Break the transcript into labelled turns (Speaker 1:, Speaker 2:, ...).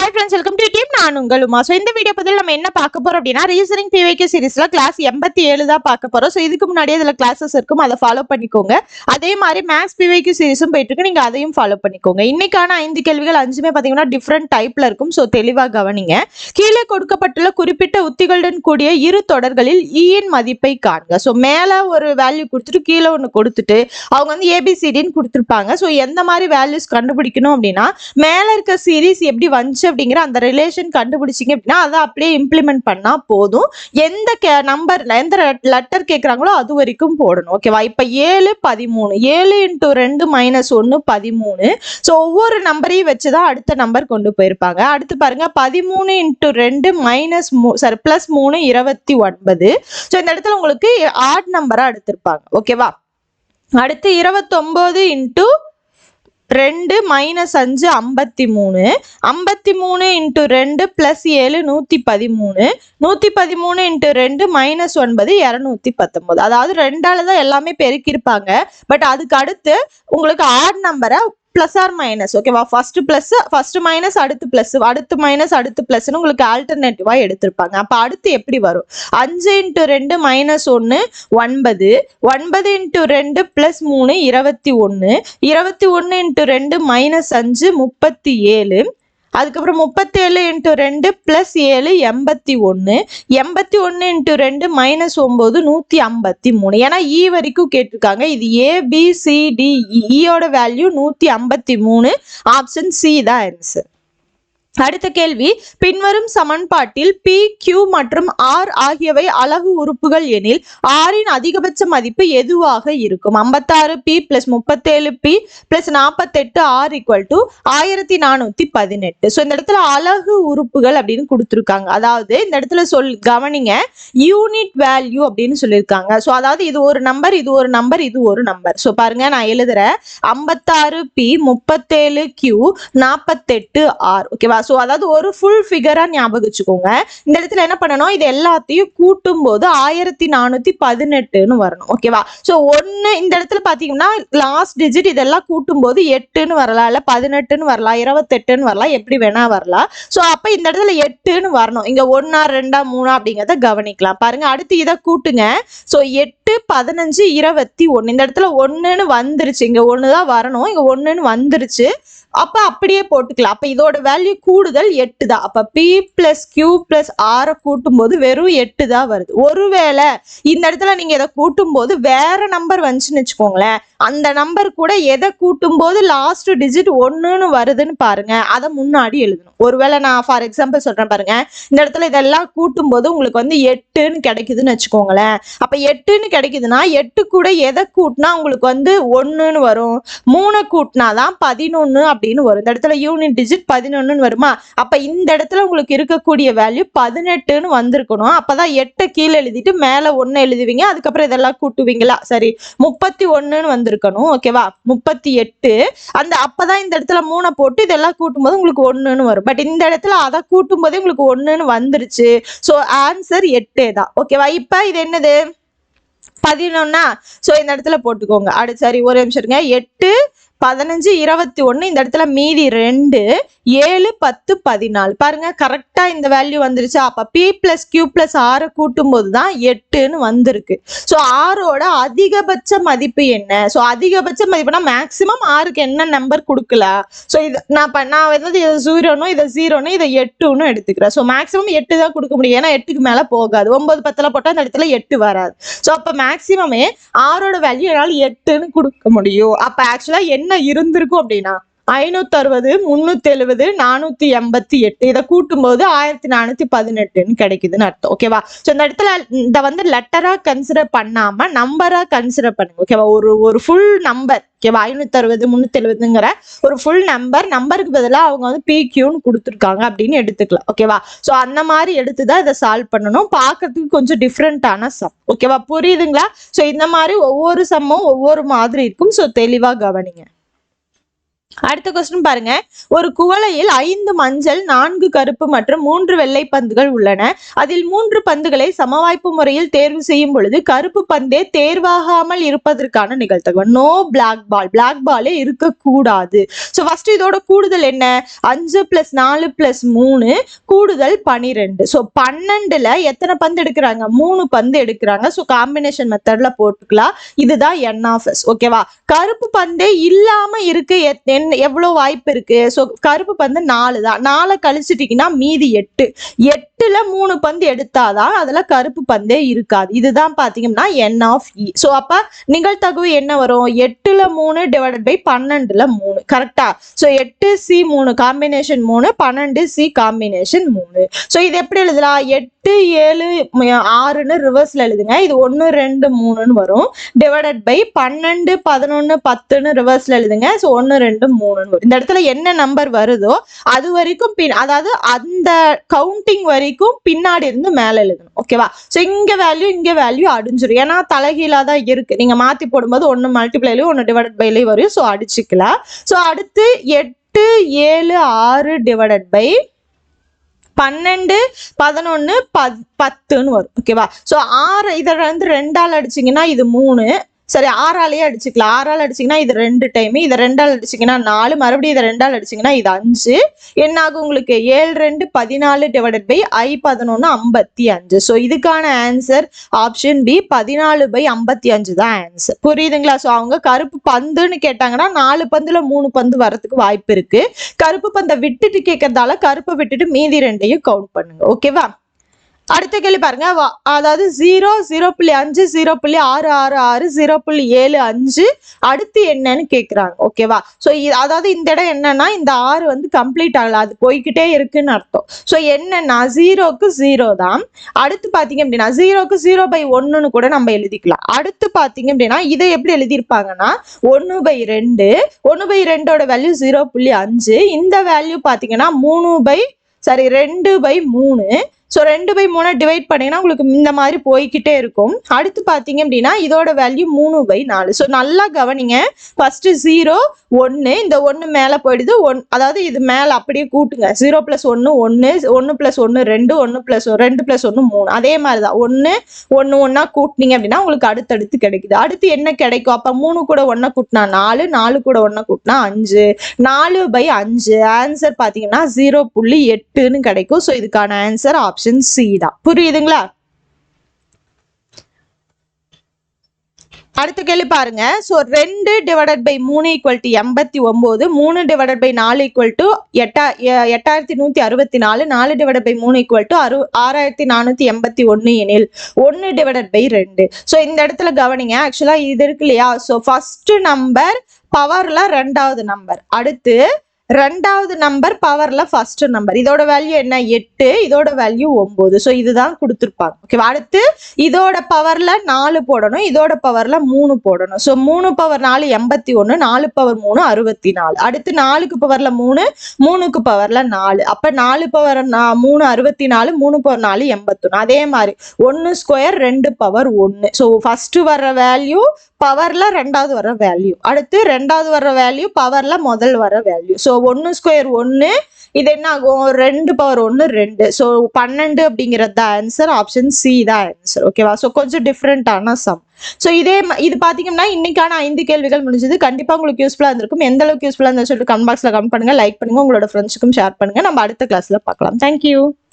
Speaker 1: Hi friends, welcome to team. நான் உங்கள் Uma. So இந்த வீடியோ பதில் நம்ம என்ன பார்க்க போறோம் அப்படின்னா, ரீசனிங் PYQ சீரிஸ்ல கிளாஸ் 87 தான் பார்க்க போறோம். ஸோ இதுக்கு முன்னாடியே இதில் கிளாஸஸ் இருக்கும், அதை ஃபாலோ பண்ணிக்கோங்க. அதே மாதிரி மேக்ஸ் PYQ சீரிஸும் போயிட்டு இருக்கு, நீங்க அதையும் ஃபாலோ பண்ணிக்கோங்க. இன்னைக்கான 5 கேள்விகள் 5மே பார்த்தீங்கன்னா டிஃப்ரெண்ட் டைப்ல இருக்கும். ஸோ தெளிவாக கவனிங்க. கீழே கொடுக்கப்பட்டுள்ள குறிப்பிட்ட உத்திகளுடன் கூடிய இரு தொடர்களில் ஈயின் மதிப்பை காண்க. ஸோ மேல ஒரு வேல்யூ கொடுத்துட்டு கீழே ஒன்று கொடுத்துட்டு அவங்க வந்து ABCDன்னு கொடுத்துருப்பாங்க. ஸோ எந்த மாதிரி வேல்யூஸ் கண்டுபிடிக்கணும் அப்படின்னா, மேல இருக்க சீரிஸ் எப்படி வந்துச்சு அப்படிங்கிற அந்த ரிலேஷன் கண்டுபிடிச்சிங்க அப்படின்னா அதை அப்படியே இம்ப்ளிமெண்ட் பண்ணா போதும். எந்த நம்பர் எந்த லெட்டர் கேட்குறாங்களோ அது வரைக்கும் போடணும். ஓகேவா? இப்போ 7 13 7 × 2 - 1 13. ஸோ ஒவ்வொரு நம்பரையும் வச்சுதான் அடுத்த நம்பர் கொண்டு போயிருப்பாங்க. அடுத்து பாருங்க, 13 × 2 +3 29. ஸோ இந்த இடத்துல உங்களுக்கு ஆட் நம்பரா எடுத்திருப்பாங்க. ஓகேவா? அடுத்து 29 × 2 - 5 53. 53 × 2 +7 113. 113 × 2 - 9 219. அதாவது 2ஆல தான் எல்லாமே பெருக்கியிருப்பாங்க. பட் அதுக்கு அடுத்து உங்களுக்கு ஆட் நம்பரை பிளஸ் ஆர் மைனஸ், ஓகேவா? ஃபர்ஸ்ட் பிளஸ், ஃபர்ஸ்ட் மைனஸ், அடுத்து பிளஸ், அடுத்து மைனஸ், அடுத்து பிளஸ்ன்னு உங்களுக்கு ஆல்டர்னேட்டிவா எடுத்திருப்பாங்க. அப்ப அடுத்து எப்படி வரும்? 5 × 2 - 1 9. 9 × 2 +3 21. 21 × 2 - 5 37. அதுக்கப்புறம் 37 × 2 +7 81. 81 × 2 - 9 153. ஏன்னா இ வரைக்கும் கேட்டிருக்காங்க. இது ABCDE, ஈயோட வேல்யூ 153. ஆப்ஷன் சி தான் ஆன்சர். அடுத்த கேள்வி, பின்வரும் சமன்பாட்டில் P, Q மற்றும் R ஆகியவை அலகு உறுப்புகள் எனில் R இன் அதிகபட்ச மதிப்பு எதுவாக இருக்கும்? 56P + 37P + 48 R = 1418. ஸோ இந்த இடத்துல அலகு உறுப்புகள் அப்படின்னு கொடுத்துருக்காங்க. அதாவது இந்த இடத்துல கவனிங்க, யூனிட் வேல்யூ அப்படின்னு சொல்லியிருக்காங்க. ஸோ அதாவது இது ஒரு நம்பர், இது ஒரு நம்பர், இது ஒரு நம்பர். ஸோ பாருங்க, நான் எழுதுறேன். 56P 37Q 48 R. ஓகேவா? ஸோ அதாவது ஒரு ஃபுல் ஃபிகரா ஞாபகம் வச்சுக்கோங்க. இந்த இடத்துல என்ன பண்ணணும், இது எல்லாத்தையும் கூட்டும் போது 1418ன்னு வரணும். ஓகேவா? ஸோ 1 இந்த இடத்துல பாத்தீங்கன்னா லாஸ்ட் டிஜிட் இதெல்லாம் கூட்டும் போது 8ன்னு வரலாம், இல்ல 18ன்னு வரலாம், 28ன்னு வரலாம், எப்படி வேணா வரலாம். ஸோ அப்ப இந்த இடத்துல 8ன்னு வரணும். இங்க 1 2 3 அப்படிங்கிறத கவனிக்கலாம். பாருங்க, அடுத்து இதை கூட்டுங்க. ஸோ 8 15 21. இந்த இடத்துல 1ன்னு வந்துருச்சு, இங்க 1 தான் வரணும், இங்க 1ன்னு வந்துருச்சு. அப்ப அப்படியே போட்டுக்கலாம். அப்ப இதோட வேல்யூ கூடுதல் 8 தான். அப்ப P + Q + R கூட்டும் போது வெறும் 8 தான் வருது. ஒருவேளை இந்த இடத்துல நீங்க இதை கூட்டும் போது வேற நம்பர் வந்துச்சுன்னு வச்சுக்கோங்களேன், அந்த நம்பர் கூட எதை கூட்டும் போது லாஸ்ட் டிஜிட் 1ன்னு வருதுன்னு பாருங்க, அதை முன்னாடி எழுதணும். ஒருவேளை நான் ஃபார் எக்ஸாம்பிள் சொல்றேன் பாருங்க, இந்த இடத்துல இதெல்லாம் கூட்டும் போது உங்களுக்கு வந்து 8ன்னு கிடைக்குதுன்னு வச்சுக்கோங்களேன். அப்ப 8ன்னு கிடைக்குதுன்னா 8 கூட எதை கூட்டினா உங்களுக்கு வந்து 1ன்னு வரும்? 3 கூட்டினாதான் 11 அப்படின்னு வரும். இந்த இடத்துல யூனிட் டிஜிட் 11ன்னு வருமா? அப்ப இந்த இடத்துல உங்களுக்கு இருக்கக்கூடிய வேல்யூ 18ன்னு வந்திருக்கணும். அப்பதான் 8 கீழே எழுதிட்டு மேல 1 எழுதுவீங்க, அதுக்கப்புறம் இதெல்லாம் கூட்டுவீங்களா? சரி, 31ன்னு வந்திருக்கணும். ஓகேவா? 38. அப்பதான் இந்த இடத்துல 3 போட்டு இதெல்லாம் கூட்டும் போது உங்களுக்கு 1ன்னு வரும். பட் இந்த இடத்துல அதை கூட்டும் போதே உங்களுக்கு 1ன்னு வந்துருச்சு. ஸோ ஆன்சர் 8 தான். ஓகேவா? இப்ப இது என்னது? 11. ஸோ இந்த இடத்துல போட்டுக்கோங்க. அடுத்து சரி, ஒரு நிமிஷம் இருங்க. 8 15 21. இந்த இடத்துல மீதி 2 7 10 14. பாருங்க, கரெக்டா இந்த வேல்யூ வந்துருச்சு. அப்ப P + Q + R கூட்டும் போதுதான் 8ன்னு வந்திருக்கு. ஸோ ஆரோட அதிகபட்ச மதிப்பு என்ன? ஸோ அதிகபட்ச மதிப்புனா மேக்சிமம் ஆருக்கு என்ன நம்பர் கொடுக்கலாம்? ஸோ இது நான் வந்து இதை 0ன்னு, இதை 0ன்னு, இதை 8ன்னு எடுத்துக்கிறேன். ஸோ மேக்சிமம் 8 தான் கொடுக்க முடியும். ஏன்னா 8க்கு மேல போகாது. 9 10 போட்டா இந்த இடத்துல 8 வராது. ஸோ அப்ப மேக்சிமமே ஆரோட வேல்யூ என்னால் 8ன்னு கொடுக்க முடியும். அப்ப ஆக்சுவலா என்ன இருந்திருக்கும் அப்படின்னா 560 370 488. இதை கூட்டும் போது 1418ன்னு கிடைக்குதுன்னு அர்த்தம். ஓகேவா? ஸோ இந்த இடத்துல இதை வந்து லெட்டரா கன்சிடர் பண்ணாம நம்பரா கன்சிடர் பண்ணுங்க. ஓகேவா? ஒரு ஃபுல் நம்பர். ஓகேவா? 560 370ங்கிற ஒரு ஃபுல் நம்பருக்கு பதிலாக அவங்க வந்து PQன்னு கொடுத்துருக்காங்க அப்படின்னு எடுத்துக்கலாம். ஓகேவா? ஸோ அந்த மாதிரி எடுத்துதான் இதை சால்வ் பண்ணணும். பார்க்கறதுக்கு கொஞ்சம் டிஃப்ரெண்டான சம். ஓகேவா? புரியுதுங்களா? ஸோ இந்த மாதிரி ஒவ்வொரு சம்மும் ஒவ்வொரு மாதிரி இருக்கும். ஸோ தெளிவா கவனிங்க. அடுத்த கொஸ்டின் பாருங்க. ஒரு குவளையில் 5 மஞ்சள் 4 கருப்பு மற்றும் 3 வெள்ளை பந்துகள் உள்ளன. அதில் 3 பந்துகளை சமவாய்ப்பு முறையில் தேர்வு செய்யும் பொழுது கருப்பு பந்தே தேர்வாகாமல் இருப்பதற்கான நிகழ்தகவு. நோ பிளாக் பால், பிளாக் பாலே இருக்கக்கூடாது. ஸோ ஃபர்ஸ்ட் இதோட கூடுதல் என்ன? 5 + 4 + 3 கூடுதல் 12. ஸோ 12ல எத்தனை பந்து எடுக்கிறாங்க? 3 பந்து எடுக்கிறாங்க. ஸோ காம்பினேஷன் மெத்தட்ல போட்டுக்கலாம். இதுதான் n(s). ஓகேவா? கருப்பு பந்தே இல்லாம இருக்கு எவ்வளவு வாய்ப்பு இருக்கு? சோ கருப்பு பந்து 4 தான். 4 கழிச்சிட்டீங்கன்னா மீதி 8. 8ல 3 பந்து எடுத்தாதான் அதுல கருப்பு பந்தே இருக்காது. இதுதான் பாத்தீங்கன்னா n(e). சோ அப்ப நிகழ்தகவு என்ன வரும்? 8ல 3 / 12ல 3. கரெக்டா? So 8C3 combination 3, 12C combination 3. So இது எப்படி எழுதலாம்? 8 7 6ன்னு ரிவர்ஸ்ல எழுதுங்க. இது 1 2 3ன்னு வரும். டிவைடட் பை 12 11 10ன்னு ரிவர்ஸ்ல எழுதுங்க. சோ 1 2 3ன்னு வரும். இந்த இடத்துல என்ன நம்பர் வருதோ அது வரைக்கும் அதாவது அந்த கவுண்டிங் வரைக்கும் பின்னாடி இருந்து மேல எழுதணும். ஓகேவா? சோ இங்க வேல்யூ அடிஞ்சிரும். ஏன்னா தலைகீழா தான் இருக்கு. நீங்க மாத்தி போடும்போது 1 மல்டிப்ளைலயும் 1 டிவைடட் பைலயும் வரும். சோ அடிச்சுக்கலாம். சோ அடுத்து 8 7 6 டிவைடட் பை 12 11 10ன்னு வரும். ஓகேவா? சோ 6 இதை வந்து 2ஆல் அடிச்சீங்கன்னா இது 3. சரி, 6ஆலேயே அடிச்சுக்கலாம். 6ஆல் அடிச்சீங்கன்னா இது 2 டைம், இதை 2ஆல் அடிச்சீங்கன்னா 4, மறுபடியும் இதை 2ஆல் அடிச்சீங்கன்னா இது 5. என்ன ஆகும் உங்களுக்கு? 7 2 14 டிவைடட் பை I 11 55. ஸோ இதுக்கான ஆன்சர் ஆப்ஷன் பி 14/55 தான் ஆன்சர். புரியுதுங்களா? ஸோ அவங்க கருப்பு பந்துன்னு கேட்டாங்கன்னா 4 பந்துல 3 பந்து வரதுக்கு வாய்ப்பு இருக்கு. கருப்பு பந்தை விட்டுட்டு கேட்கறதால கருப்பை விட்டுட்டு மீதி 2ஐயும் கவுண்ட் பண்ணுங்க. ஓகேவா? அடுத்த கேள்வி பாருங்க. அதாவது 0 0.5 0.666 0.75 அடுத்து என்னன்னு கேக்குறாங்க. ஓகேவா? சோ அதாவது இந்த இடம் என்னன்னா இந்த 6 வந்து கம்ப்ளீட் ஆகல, அது போய்கிட்டே இருக்குன்னு அர்த்தம். சோ என்னன்னா 0க்கு 0 தான். அடுத்து பாத்தீங்க அப்படின்னா 0க்கு 0/1ன்னு கூட நம்ம எழுதிக்கலாம். அடுத்து பாத்தீங்க அப்படின்னா இதை எப்படி எழுதியிருப்பாங்கன்னா 1/2. 1/2ஓட வேல்யூ 0.5. இந்த வேல்யூ பாத்தீங்கன்னா 2/3. ஸோ 2/3 டிவைட் பண்ணீங்கன்னா உங்களுக்கு இந்த மாதிரி போய்கிட்டே இருக்கும். அடுத்து பார்த்தீங்க அப்படின்னா இதோட வேல்யூ 3/4. ஸோ நல்லா கவனிங்க. ஃபர்ஸ்ட் 0 1, இந்த 1 மேலே போயிடுது. அதாவது இது மேலே அப்படியே கூட்டுங்க. 0 + 1 1, 1 + 1 2, 1 + 2 + 1 3. அதே மாதிரி தான் 1 1 1 கூட்டினீங்க அப்படின்னா உங்களுக்கு அடுத்தடுத்து கிடைக்குது. அடுத்து என்ன கிடைக்கும்? அப்போ 3 கூட 1 கூட்டினா 4, 4 கூட 1 கூட்டினா 5, 4/5. ஆன்சர் பார்த்தீங்கன்னா 0.8ன்னு கிடைக்கும். ஸோ இதுக்கான ஆன்சர் ஆப்ஷன் சி தான். புரியுதுங்களா? அடுத்த கேள்வி பாருங்க. சோ 2 / 3 = 89, 3 / 4 = 8164, 4 / 3 = 6481 எனில் 1 / 2. சோ இந்த இடத்துல கவனிங்க. ஆக்சுவலா இது இருக்கு இல்லையா? சோ ஃபர்ஸ்ட் நம்பர் பவர்ல 2வது நம்பர், அடுத்து 2வது நம்பர் பவர்ல ஃபர்ஸ்ட் நம்பர். இதோட வேல்யூ என்ன? 8, இதோட வேல்யூ 9. ஸோ இதுதான் கொடுத்துருப்பாங்க. ஓகேவா? அடுத்து இதோட பவர்ல 4 போடணும், இதோட பவர்ல 3 போடணும். So 3 power 4 81, 4 power 3 64. அடுத்து 4க்கு பவர்ல 3, 3க்கு பவர்ல 4. அப்ப 4 பவர் 3 64, 3 பவர் 4 81. அதே மாதிரி 1 ஸ்கொயர் 2 பவர் 1. ஸோ ஃபர்ஸ்ட் வர்ற வேல்யூ பவர்ல 2வது வர வேல்யூ, அடுத்து 2வது வர வேல்யூ பவர்ல முதல் வர வேல்யூ. ஸோ 1 ஸ்கொயர் 1, இது என்ன ஆகும்? 2 பவர் 1 2. ஸோ 12 அப்படிங்கிறது தான் ஆன்சர். ஆப்ஷன் சி தான் ஆன்சர். ஓகேவா? ஸோ கொஞ்சம் டிஃப்ரெண்டான சம். ஸோ இது பாத்தீங்கன்னா இன்னைக்கான 5 கேள்விகள் முடிஞ்சது. கண்டிப்பா உங்களுக்கு யூஸ்ஃபுல்லா இருந்திருக்கும். எந்த அளவுக்கு யூஸ்ஃபுல்லா இருந்தாலும் சொல்லிட்டு கமெண்ட் பாக்ஸ்ல கமெண்ட் பண்ணுங்க, லைக் பண்ணுங்க, உங்களோட ஃப்ரெண்ட்ஸுக்கும் ஷேர் பண்ணுங்க. நம்ம அடுத்த கிளாஸ்ல பார்க்கலாம். தேங்க்யூ.